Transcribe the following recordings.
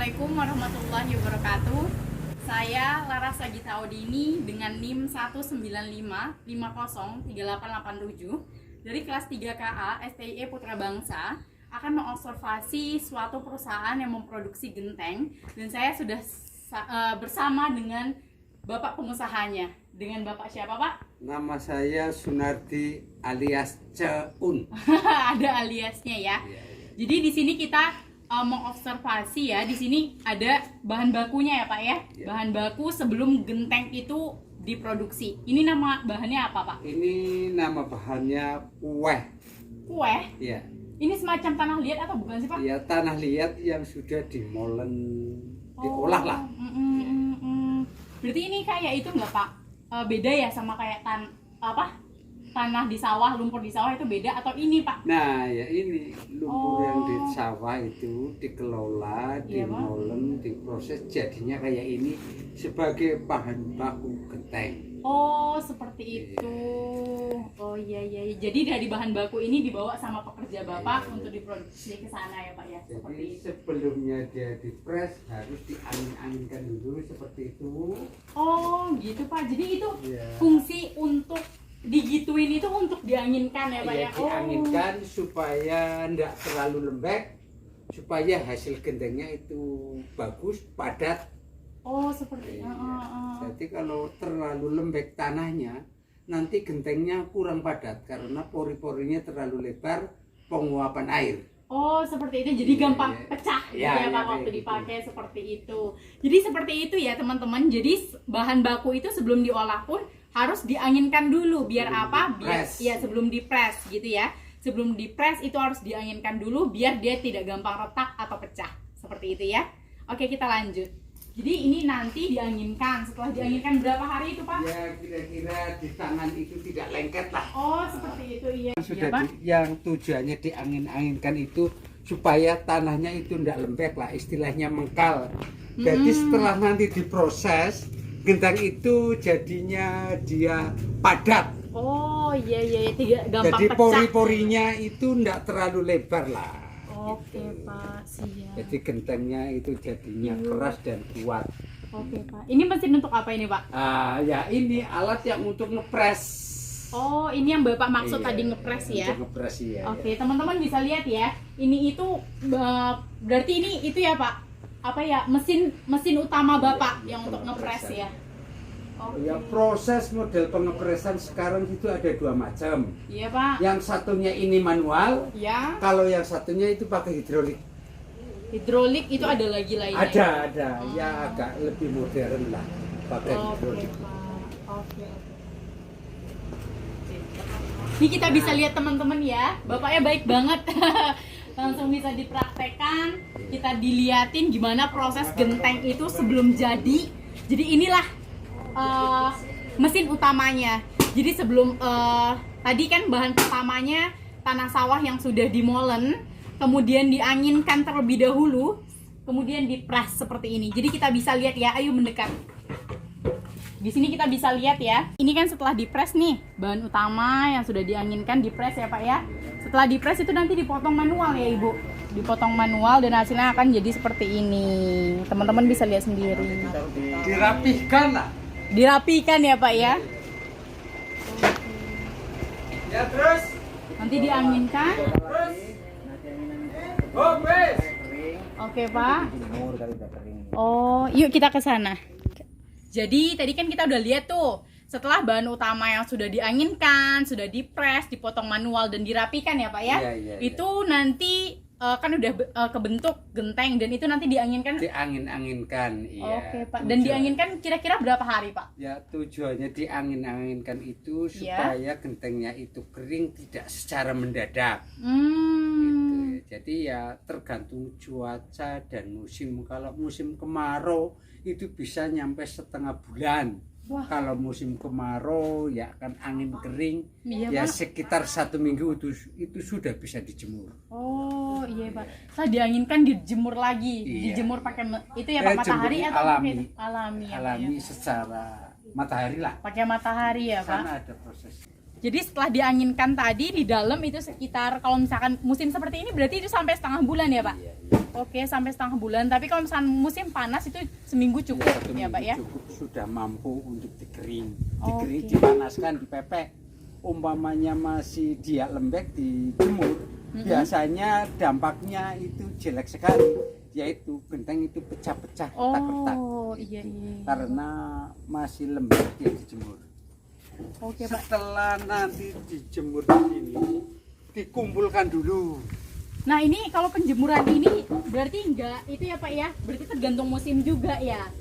Assalamualaikum warahmatullahi wabarakatuh. Saya Laras Sagita Audini dengan NIM 195503887 dari kelas 3KA STIE Putra Bangsa akan mengobservasi suatu perusahaan yang memproduksi genteng, dan saya sudah bersama dengan Bapak pengusahanya. Dengan Bapak siapa, Pak? Nama saya Sunardi alias Ceun. Ada aliasnya ya. Jadi di sini kita mengobservasi ya, di sini ada bahan bakunya ya Pak ya. Bahan baku sebelum genteng itu diproduksi. Ini nama bahannya apa Pak? Ini nama bahannya kue. Kue? Ya. Ini semacam tanah liat atau bukan sih Pak? Ya, tanah liat yang sudah dimolen, diolah lah. Berarti ini kayak itu nggak Pak? Beda ya sama kayak tanah di sawah, lumpur di sawah itu beda atau ini Pak? Nah ya, ini lumpur yang di sawah itu dikelola, dimolen, diproses, jadinya kayak ini sebagai bahan baku genteng. Oh seperti itu. Oh iya. Jadi dari bahan baku ini dibawa sama pekerja Bapak untuk diproduksi ke sana ya Pak ya. Jadi sebelumnya dia dipres harus diangin-anginkan dulu seperti itu. Oh gitu Pak. Jadi itu fungsi untuk digituin itu untuk dianginkan ya Pak ya. Dianginkan supaya tidak terlalu lembek, supaya hasil gentengnya itu bagus, padat. Oh seperti itu. Jadi kalau terlalu lembek tanahnya, nanti gentengnya kurang padat karena pori-porinya terlalu lebar, penguapan air. Oh seperti itu, jadi gampang pecah ya Pak waktu dipakai seperti itu. Jadi seperti itu ya teman-teman. Jadi bahan baku itu sebelum diolah pun harus dianginkan dulu biar apa? Biar ya sebelum dipres gitu ya. Sebelum dipres itu harus dianginkan dulu biar dia tidak gampang retak atau pecah. Seperti itu ya. Oke, kita lanjut. Jadi ini nanti dianginkan. Setelah dianginkan berapa hari itu Pak? Ya kira-kira di tangan itu tidak lengket lah. Oh seperti itu iya. Sudah yang tujuannya diangin-anginkan itu supaya tanahnya itu tidak lembek lah, istilahnya mengkal. Jadi setelah nanti diproses, genteng itu jadinya dia padat. Oh iya tidak gampang jadi pecah. Jadi pori-porinya itu tidak terlalu lebar lah. Oke Pak, siap. Jadi gentengnya itu jadinya keras dan kuat. Oke Pak. Ini mesin untuk apa ini Pak? Ya ini alat yang untuk ngepres. Oh ini yang Bapak maksud tadi ngepres ya? Untuk ngepres ya. Oke teman-teman bisa lihat ya. Ini itu berarti ini itu ya Pak? Apa ya, mesin utama Bapak yang untuk ngepres ya? Ya, proses model pengepresan sekarang itu ada dua macam. Iya Pak. Yang satunya ini manual. Ya. Kalau yang satunya itu pakai hidrolik. Hidrolik itu ada lagi lainnya. Ada. Ya agak lebih modern lah pakai hidrolik. Pak. Oke. Ini kita bisa lihat teman-teman ya. Bapaknya baik banget. Langsung bisa dipraktekkan. Kita diliatin gimana proses genteng itu sebelum jadi. Jadi inilah mesin utamanya. Jadi sebelum tadi kan bahan pertamanya tanah sawah yang sudah dimolen, kemudian dianginkan terlebih dahulu, kemudian dipres seperti ini. Jadi kita bisa lihat ya, ayo mendekat. Di sini kita bisa lihat ya. Ini kan setelah dipres nih, bahan utama yang sudah dianginkan dipres ya Pak ya. Setelah dipres itu nanti dipotong manual ya Ibu. Dipotong manual dan hasilnya akan jadi seperti ini. Teman-teman bisa lihat sendiri. Dirapihkan lah. Dirapikan ya Pak ya. Ya terus. Nanti dianginkan. Oke Pak. Oh, yuk kita ke sana. Jadi tadi kan kita udah lihat tuh, setelah bahan utama yang sudah dianginkan, sudah dipres, dipotong manual dan dirapikan ya Pak ya. Itu nanti kan udah kebentuk genteng dan itu nanti dianginkan. Diangin-anginkan, iya. Oke Pak. Dan dianginkan kira-kira berapa hari Pak? Ya tujuannya diangin-anginkan itu supaya gentengnya itu kering tidak secara mendadak. Gitu. Jadi ya tergantung cuaca dan musim. Kalau musim kemarau itu bisa nyampe setengah bulan. Wah. Kalau musim kemarau ya kan angin kering, ya Pak. sekitar 1 minggu itu sudah bisa dijemur. Oh iya Pak. Setelah dianginkan dijemur lagi, dijemur pakai itu ya Pak, matahari atau alami ya, alami secara matahari lah. Pakai matahari ya Pak. Karena ada proses. Jadi setelah dianginkan tadi di dalam itu sekitar, kalau misalkan musim seperti ini berarti itu sampai setengah bulan ya Pak? Iya. Oke, sampai setengah bulan. Tapi kalau misalnya musim panas itu seminggu cukup Satu ya, minggu Pak ya? cukup, sudah mampu untuk dikering. Oke. Dikering, dipanaskan, dipepek. Umpamanya masih dia lembek, dijemur. Biasanya dampaknya itu jelek sekali, yaitu genteng itu pecah-pecah, retak-retak. Oh, iya. Karena masih lembek dia dijemur. Oke, Pak. Setelah nanti dijemur begini, dikumpulkan dulu. Nah, ini kalau penjemuran ini berarti enggak itu ya, Pak ya? Berarti tergantung musim juga ya.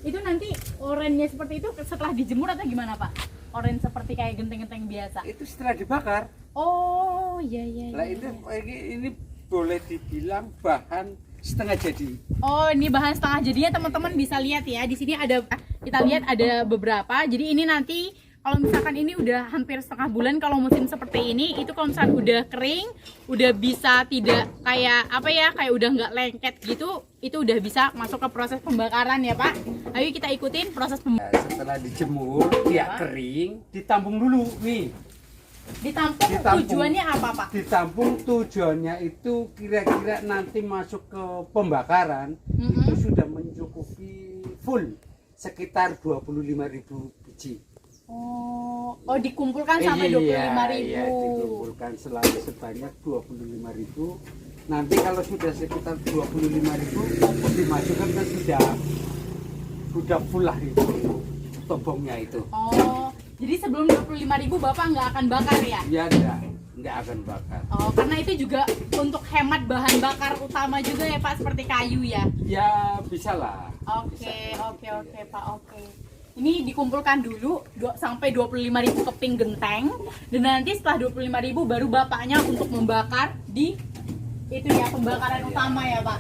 Itu nanti orennya seperti itu setelah dijemur atau gimana, Pak? Oren seperti kayak genteng-genteng biasa. Itu setelah dibakar. Oh, iya. Lah ini boleh dibilang bahan setengah jadi. Oh, ini bahan setengah jadinya teman-teman bisa lihat ya. Di sini ada, kita lihat ada beberapa. Jadi ini nanti kalau misalkan ini udah hampir setengah bulan, kalau musim seperti ini, itu kalau misalkan udah kering, udah bisa tidak kayak apa ya, kayak udah nggak lengket gitu, itu udah bisa masuk ke proses pembakaran ya, Pak. Ayo kita ikutin proses pembakaran. Setelah dijemur, dia kering, ditampung dulu nih. Ditampung, tujuannya apa, Pak? Ditampung tujuannya itu kira-kira nanti masuk ke pembakaran, itu sudah mencukupi full sekitar 25.000 biji. Oh, dikumpulkan sampai 25.000. Iya, dikumpulkan selalu sebanyak 25.000. Nanti kalau sudah sekitar 25.000 dimasukkan kan sudah full lah itu tobongnya itu. Oh, jadi sebelum 25.000 Bapak nggak akan bakar ya? Ya enggak akan bakar. Oh, karena itu juga untuk hemat bahan bakar utama juga ya, Pak, seperti kayu ya? Ya bisa lah. Oke, Pak, oke. Ini dikumpulkan dulu sampai 25.000 keping genteng, dan nanti setelah 25.000 baru bapaknya untuk membakar di itu ya, pembakaran utama ya, Pak.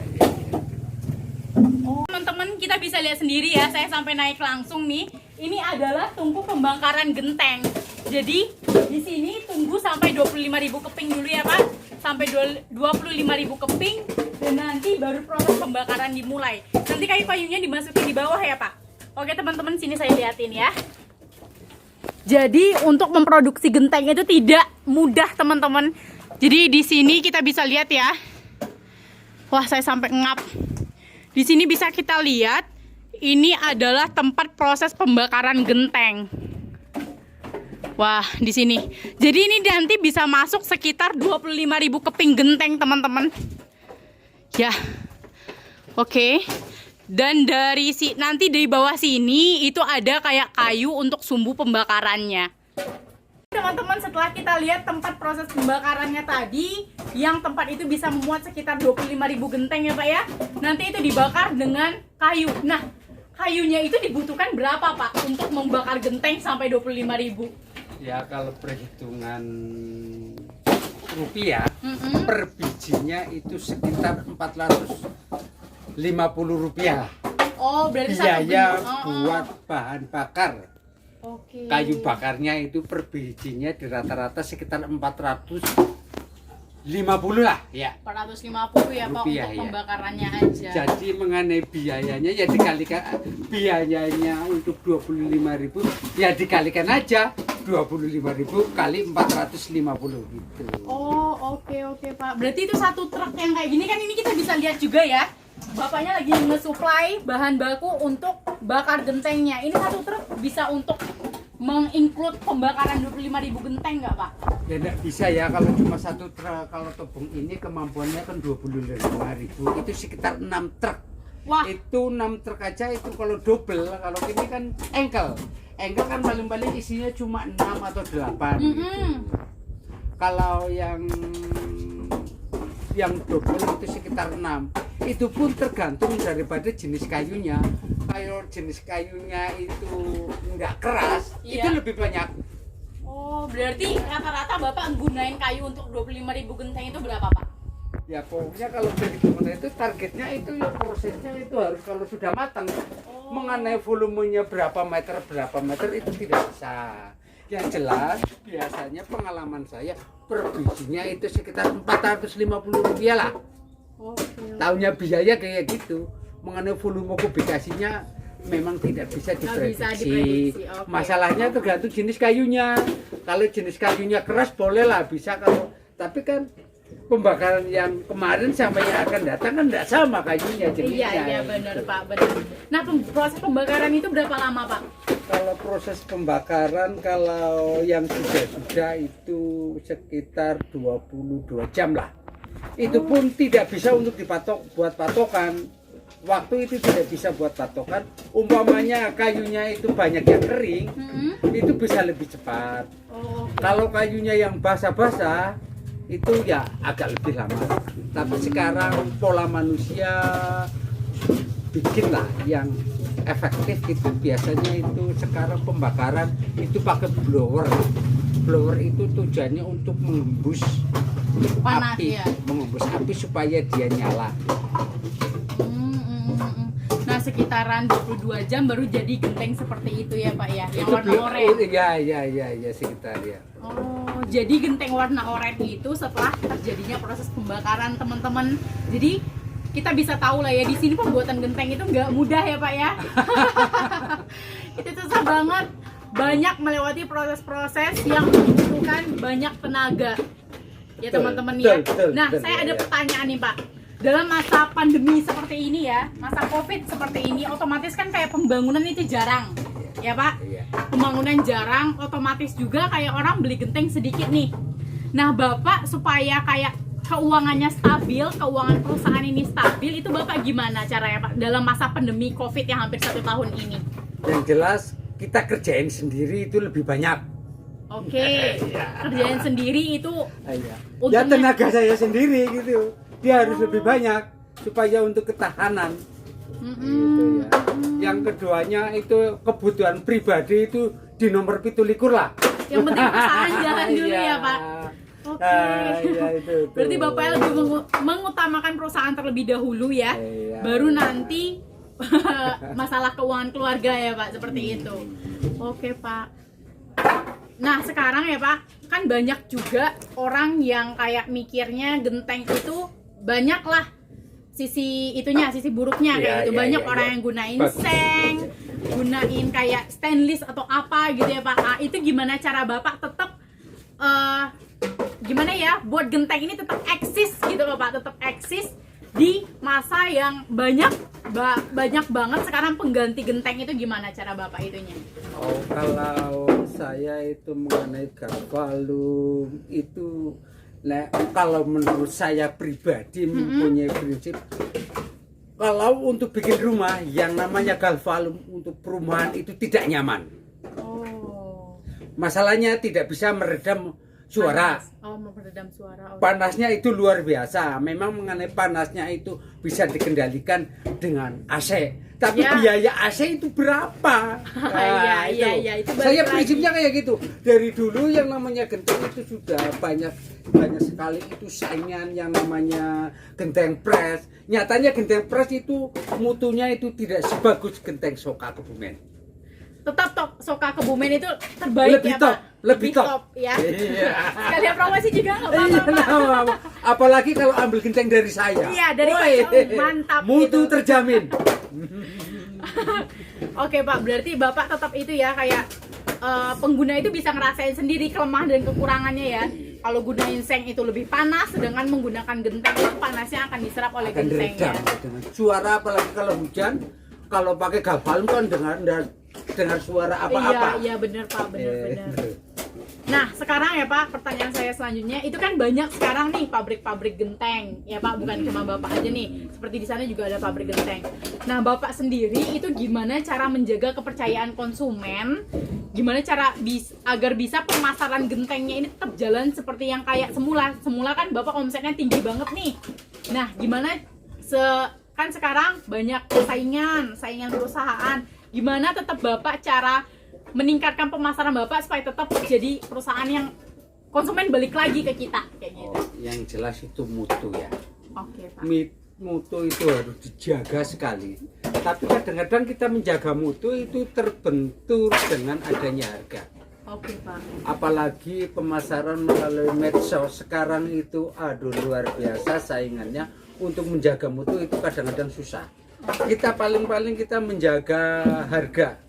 Oh, teman-teman kita bisa lihat sendiri ya, saya sampai naik langsung nih. Ini adalah tungku pembakaran genteng. Jadi di sini tunggu sampai 25.000 keping dulu ya, Pak. Sampai 25.000 keping, dan nanti baru proses pembakaran dimulai. Nanti kayu-kayunya dimasukin di bawah ya, Pak. Oke teman-teman, sini saya liatin ya. Jadi untuk memproduksi genteng itu tidak mudah teman-teman. Jadi di sini kita bisa lihat ya. Wah, saya sampai ngap. Di sini bisa kita lihat, ini adalah tempat proses pembakaran genteng. Wah, di sini. Jadi ini nanti bisa masuk sekitar 25.000 keping genteng teman-teman. Ya. Oke. Dan nanti dari bawah sini itu ada kayak kayu untuk sumbu pembakarannya. Teman-teman, setelah kita lihat tempat proses pembakarannya tadi, yang tempat itu bisa memuat sekitar 25.000 genteng ya, Pak ya. Nanti itu dibakar dengan kayu. Nah, kayunya itu dibutuhkan berapa, Pak, untuk membakar genteng sampai 25.000? Ya kalau perhitungan rupiah, per bijinya itu sekitar 450 rupiah. Oh, berarti biaya buat bahan bakar. Oke. Kayu bakarnya itu per bijinya di rata-rata sekitar 450 lah ya. 450 ya, Pak, Rupiah, untuk ya. pembakarannya aja. Jadi mengenai biayanya ya dikalikan, biayanya untuk 25.000 ya dikalikan aja 25.000 kali 450 gitu. Oh, oke, Pak. Berarti itu satu truk yang kayak gini kan, ini kita bisa lihat juga ya. Bapaknya lagi nge-supply bahan baku untuk bakar gentengnya. Ini satu truk bisa untuk menginclude pembakaran 25.000 genteng nggak, Pak? Ya enggak bisa ya, kalau cuma satu truk. Kalau tebung ini kemampuannya kan 25.000, itu sekitar 6 truk. Wah. Itu 6 truk aja itu kalau double. Kalau ini kan engkel kan paling-paling isinya cuma 6 atau 8 gitu. Kalau yang double itu sekitar 6. Itu pun tergantung daripada jenis kayunya. Kalau jenis kayunya itu enggak keras, Iya. itu lebih banyak. Oh, berarti rata-rata Bapak gunain kayu untuk 25.000 genteng itu berapa, Pak? Ya pokoknya kalau perhitungan itu targetnya itu ya prosesnya itu harus kalau sudah matang. Mengenai volumenya berapa meter itu tidak bisa. Yang jelas biasanya pengalaman saya per bijinya itu sekitar 450 rupiah lah. Tahunya biaya kayak gitu. Mengenai volume kubikasinya memang tidak bisa diprediksi. Oke. Masalahnya tergantung jenis kayunya. Kalau jenis kayunya keras boleh lah bisa, kalau tapi kan pembakaran yang kemarin sama yang akan datang kan tidak sama kayunya jadinya. Iya benar Pak, benar. Nah proses pembakaran itu berapa lama Pak? Kalau proses pembakaran kalau yang sudah itu sekitar 22 jam lah. Itu pun tidak bisa untuk buat patokan. Waktu itu tidak bisa buat patokan. Umpamanya kayunya itu banyak yang kering, itu bisa lebih cepat. Kalau kayunya yang basah-basah itu ya agak lebih lama. Tapi sekarang pola manusia bikinlah yang efektif itu biasanya itu sekarang pembakaran itu pakai blower. Blower itu tujuannya untuk mengembus panas, api, ya? mengembus api supaya dia nyala. Nah sekitaran 22 jam baru jadi genteng seperti itu ya Pak ya, yang Itu warna oranye. Ya sekitar ya. Oh, jadi genteng warna oranye itu setelah terjadinya proses pembakaran teman-teman. Jadi kita bisa tahu lah ya di sini pembuatan genteng itu nggak mudah ya Pak ya. Itu susah banget, banyak melewati proses-proses yang membutuhkan banyak tenaga. Ya teman-teman ya. Nah saya ada pertanyaan nih Pak. Dalam masa pandemi seperti ini ya, masa COVID seperti ini, otomatis kan kayak pembangunan itu jarang, ya Pak? Iya. Pembangunan jarang, otomatis juga kayak orang beli genteng sedikit nih. Nah Bapak supaya kayak keuangannya stabil, keuangan perusahaan ini stabil, itu Bapak gimana caranya Pak dalam masa pandemi COVID yang hampir 1 tahun ini? Yang jelas kita kerjain sendiri itu lebih banyak. Oke, kerjain sendiri itu Ya untungnya- tenaga saya sendiri gitu. Dia harus lebih banyak supaya untuk ketahanan. Gitu ya. Yang keduanya itu kebutuhan pribadi itu di nomor 17 lah. Yang penting perusahaan jalan dulu ya Pak. Oke. Ya, itu. Berarti Bapak lebih mengutamakan perusahaan terlebih dahulu ya. Iya. Baru nanti masalah keuangan keluarga ya Pak, seperti itu. Oke Pak. Nah sekarang ya Pak, kan banyak juga orang yang kayak mikirnya genteng itu banyak lah sisi itunya, sisi buruknya kayak gitu. Banyak orang yang gunain seng, gunain kayak stainless atau apa gitu ya Pak. Nah, itu gimana cara Bapak tetap gimana ya buat genteng ini tetap eksis gitu loh Pak, tetap eksis di masa yang banyak banget sekarang pengganti genteng itu, gimana cara Bapak itunya? Oh, kalau saya itu mengenai galvalum itu, nah, kalau menurut saya pribadi mempunyai prinsip, kalau untuk bikin rumah yang namanya galvalum untuk perumahan itu tidak nyaman. Oh. Masalahnya tidak bisa meredam suara. Oh, meredam suara. Oh. Panasnya itu luar biasa. Memang mengenai panasnya itu bisa dikendalikan dengan AC. Tapi Ya. biaya AC itu berapa? Nah, Iya, itu balik saya lagi. prinsipnya kayak gitu. Dari dulu yang namanya genteng itu sudah banyak sekali itu saingan yang namanya genteng pres. Nyatanya genteng pres itu mutunya itu tidak sebagus genteng Soka Kebumen. Tetap top Soka Kebumen itu terbaik Lebih ya top, Pak. lebih top. Ya. Iya. Sekalian promosi juga nggak Iya, apa-apa. nah, apalagi kalau ambil genteng dari saya. Iya, dari Woi, Pak. Mantap mutu gitu. terjamin. Oke Pak, berarti Bapak tetap itu ya kayak pengguna itu bisa ngerasain sendiri kelemahan dan kekurangannya ya. Kalau gunain seng itu lebih panas, sedangkan menggunakan genteng itu panasnya akan diserap oleh Akan genteng ya. diredam dengan suara, apalagi kalau hujan. Kalau pakai galvalum kan dengar suara apa-apa. Iya benar Pak, benar. Eh, Nah sekarang ya Pak, pertanyaan saya selanjutnya itu kan banyak sekarang nih pabrik-pabrik genteng ya Pak, bukan cuma Bapak aja nih, seperti di sana juga ada pabrik genteng. Nah Bapak sendiri itu gimana cara menjaga kepercayaan konsumen, gimana cara agar bisa pemasaran gentengnya ini tetap jalan seperti yang kayak semula kan Bapak omsetnya tinggi banget nih. Nah gimana kan sekarang banyak saingan perusahaan, gimana tetap Bapak cara meningkatkan pemasaran Bapak supaya tetap jadi perusahaan yang konsumen balik lagi ke kita kayak gitu. yang jelas itu mutu ya. Oke Pak. Mutu itu harus dijaga sekali. Tapi kadang-kadang kita menjaga mutu itu terbentur dengan adanya harga. Oke Pak. Apalagi pemasaran melalui medsos sekarang itu luar biasa saingannya. Untuk menjaga mutu itu kadang-kadang susah. Kita paling-paling kita menjaga harga.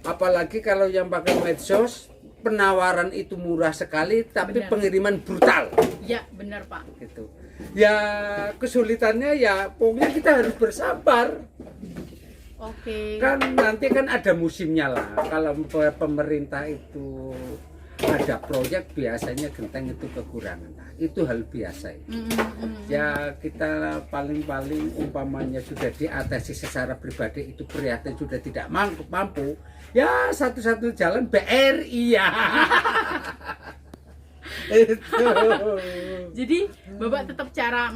Apalagi kalau yang pakai medsos, penawaran itu murah sekali tapi Benar. pengiriman brutal. Ya, benar Pak. Gitu. Ya kesulitannya ya pokoknya kita harus bersabar. Oke. Kan nanti kan ada musimnya lah. Kalau pemerintah itu ada proyek biasanya genteng itu kekurangan. Nah, itu hal biasa. Ya kita paling-paling umpamanya sudah diatasi secara pribadi itu prihatin sudah tidak mampu. Ya satu-satu jalan BRI ya. Itu. Jadi Bapak tetap cara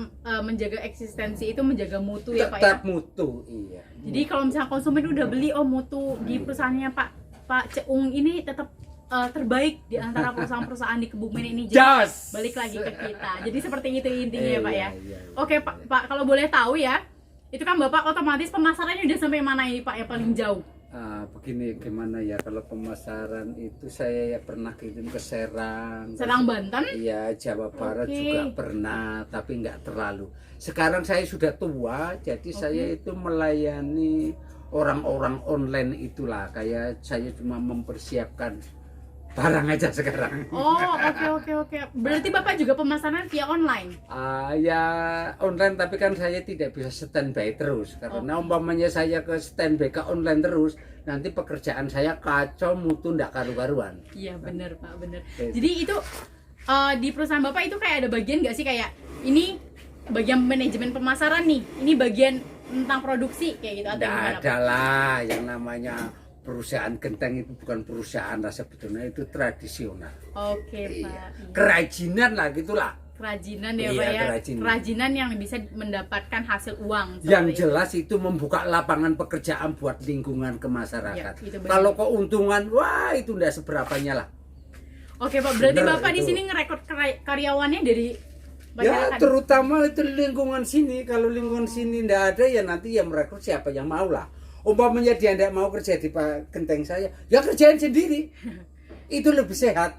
menjaga eksistensi itu menjaga mutu ya Pak ya. Tetap mutu, iya. Jadi kalau misalnya konsumen udah beli mutu di perusahaannya Pak Ceung ini tetap terbaik di antara perusahaan-perusahaan di Kebumen ini. Jadi balik lagi ke kita. Jadi seperti itu intinya ya Pak ya. Oke Pak, kalau boleh tahu ya, itu kan Bapak otomatis pemasarannya udah sampai mana ini Pak yang paling jauh? Begini gimana ya, kalau pemasaran itu saya ya pernah kirim ke Serang, Banten. Iya, Jawa Barat juga pernah, tapi nggak terlalu. Sekarang saya sudah tua, jadi saya itu melayani orang-orang online itulah, kayak saya cuma mempersiapkan barang aja sekarang. Oh, oke. Berarti Bapak juga pemasaran via online? Ya online, tapi kan saya tidak bisa standby terus. Karena umpamanya saya ke standby ke online terus, nanti pekerjaan saya kacau, mutu ndak karu-karuan. Iya benar Pak, benar. Jadi itu di perusahaan Bapak itu kayak ada bagian nggak sih, kayak ini bagian manajemen pemasaran nih, ini bagian tentang produksi kayak gitu atau gimana? Ada lah yang namanya perusahaan genteng itu bukan perusahaan lah, sebetulnya itu tradisional. Oke Pak. Iya. Kerajinan lah gitulah. Kerajinan ya Pak ya. Kerajinan yang bisa mendapatkan hasil uang. Yang jelas itu membuka lapangan pekerjaan buat lingkungan ke masyarakat. Ya, kalau keuntungan, wah itu enggak seberapanya lah. Oke Pak, berarti bener, Bapak di sini ngerekrut karyawannya dari ya terutama itu lingkungan sini. Kalau lingkungan sini enggak ada ya nanti ya merekrut siapa yang mau lah. Umpamanya dia tidak mau kerja di genteng saya, ya kerjain sendiri. Itu lebih sehat.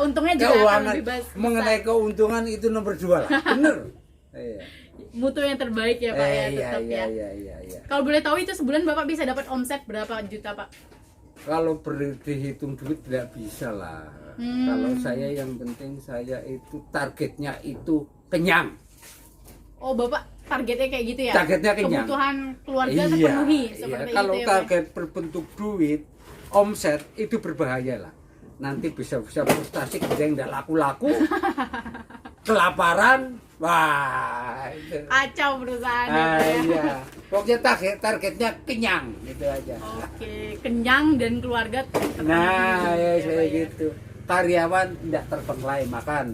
Untungnya juga akan lebih besar. Mengenai keuntungan itu nomor 2 lah. Bener. Iya. Mutu yang terbaik ya Pak ya, tetap ya. Iya. Kalau boleh tahu itu sebulan Bapak bisa dapat omset berapa juta Pak? Kalau dihitung duit tidak bisa lah. Kalau saya yang penting saya itu targetnya itu kenyang. Oh Bapak targetnya kayak gitu ya? Targetnya kenyang. Kebutuhan keluarga terpenuhi seperti itu. Kalau ya, target berbentuk duit, omset itu berbahaya lah. Nanti bisa frustasi, gede nggak laku-laku, kelaparan, wah itu. Kacau perusahaan ya. Iya. Pokoknya targetnya kenyang gitu aja. Oke, kenyang dan keluarga terpenuhi. Nah, ya kayak gitu. Karyawan tidak terbengkalai makan.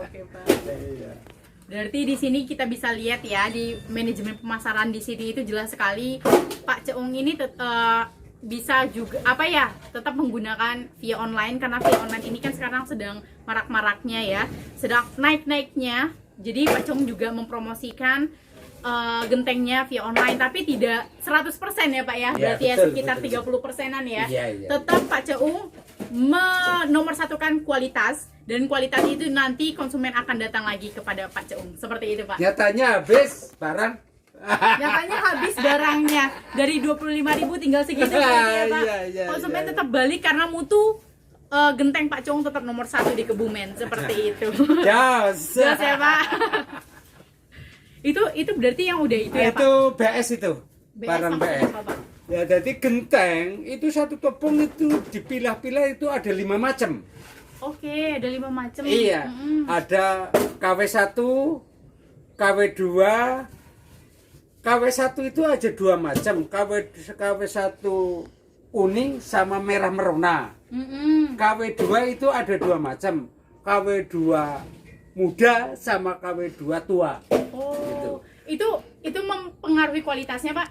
Oke Pak. Berarti di sini kita bisa lihat ya, di manajemen pemasaran di sini itu jelas sekali Pak Ceung ini bisa juga tetap menggunakan via online, karena via online ini kan sekarang sedang marak-maraknya ya, sedang naik-naiknya. Jadi Pak Ceung juga mempromosikan gentengnya via online, tapi tidak 100% ya Pak ya, berarti ya sekitar 30%-an ya. Tetap Pak Ceung menomorsatukan kualitas, dan kualitas itu nanti konsumen akan datang lagi kepada Pak Ceung. Seperti itu Pak. Nyatanya habis barang. Nyatanya habis barangnya, dari 25.000 tinggal segitu ya Pak. Konsumen tetap balik karena mutu genteng Pak Ceung tetap nomor 1 di Kebumen. Seperti itu. Jelas ya Pak. Itu berarti yang udah itu ya Pak. Itu BS itu. Barang BS. Ya, jadi genteng itu satu topong itu dipilah-pilah itu ada 5 macam. Oke, ada 5 macam. Iya. Ada KW1, KW2. KW1 itu ada 2 macam. KW1 kuning sama merah merona. KW2 itu ada 2 macam. KW2 muda sama KW2 tua. Oh, gitu. Itu mempengaruhi kualitasnya Pak?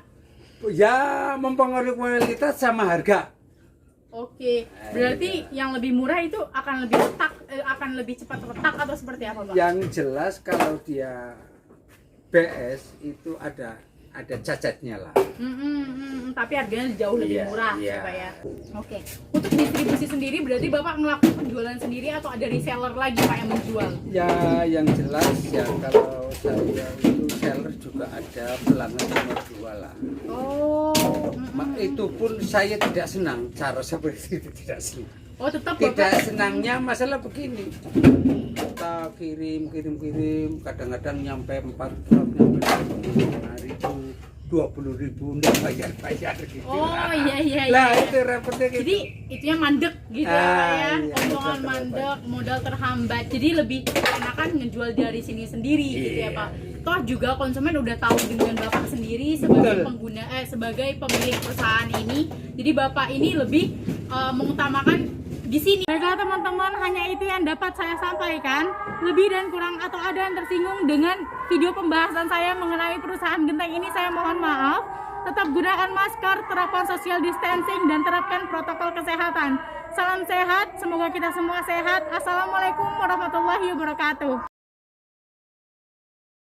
Ya, mempengaruhi kualitas sama harga. Oke, berarti yang lebih murah itu akan lebih cepat retak atau seperti apa Pak? Yang jelas kalau dia BS itu ada cacatnya lah. Tapi harganya jauh lebih murah ya Pak ya. Oke. Untuk distribusi sendiri berarti Bapak ngelakuin penjualan sendiri atau ada reseller lagi Pak yang menjual? Ya, yang jelas ya kalau saya itu seller juga ada, pelanggan nomor 2 lah. Oh. Itu pun saya tidak senang cara seperti itu, tidak senang. Oh, tetap tidak Bapak senangnya masalah begini. kita kirim, kadang-kadang nyampe 4 truk, nyampe 5.000, 20.000 nggak bayar gitu. Oh iya. Lah itu repotnya gitu. Jadi itunya mandek gitu ya, Iya, omongan betul, mandek, modal terhambat. Jadi lebih enakan ngejual dari sini sendiri gitu ya Iya. Pak. Toh juga konsumen udah tahu dengan Bapak sendiri sebagai Betul. pengguna sebagai pemilik perusahaan ini. Jadi Bapak ini lebih mengutamakan di sini. Baiklah teman-teman, hanya itu yang dapat saya sampaikan. Lebih dan kurang atau ada yang tersinggung dengan video pembahasan saya mengenai perusahaan genteng ini, saya mohon maaf. Tetap gunakan masker, terapkan social distancing, dan terapkan protokol kesehatan. Salam sehat, semoga kita semua sehat. Assalamualaikum warahmatullahi wabarakatuh.